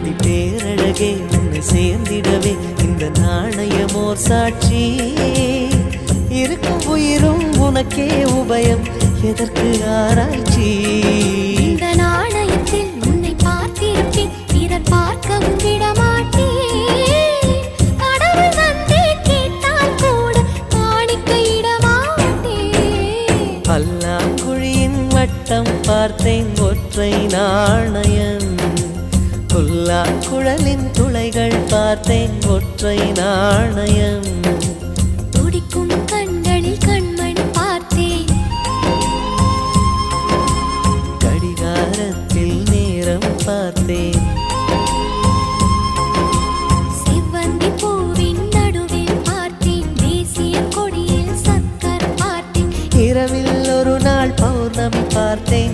அடி பேரழகே உன்னை சேர்ந்திடவே இந்த நாணயமோர் சாட்சி இருக்கும் உயிரும் உனக்கே உபயம் எதற்கு ஆராய்ச்சி இந்த நாணயத்தில் உன்னை பார்த்திருப்பேன் பிறர் பார்க்கவும் விடமாட்டேன் கடவுள் வந்தே கேட்டால் கூட காணிக்கையிடமாட்டேன் பல்லாங்குழியின் வட்டம் பார்த்தேன் ஒற்றை நாணயம் புல்லாங்குழலின் துளைகள் பார்த்தேன் ஒற்றை நாணயம் துடிக்கும் கண்களில் கண்மணி பார்த்தேன் கடிகாரத்தில் நேரம் பார்த்தேன் செவ்வந்தி பூவின் நடுவில் பார்த்தேன் தேசிய கொடியில் சக்கரம் பார்த்தேன் இரவில் ஒரு நாள் பௌர்ணமி பார்த்தேன்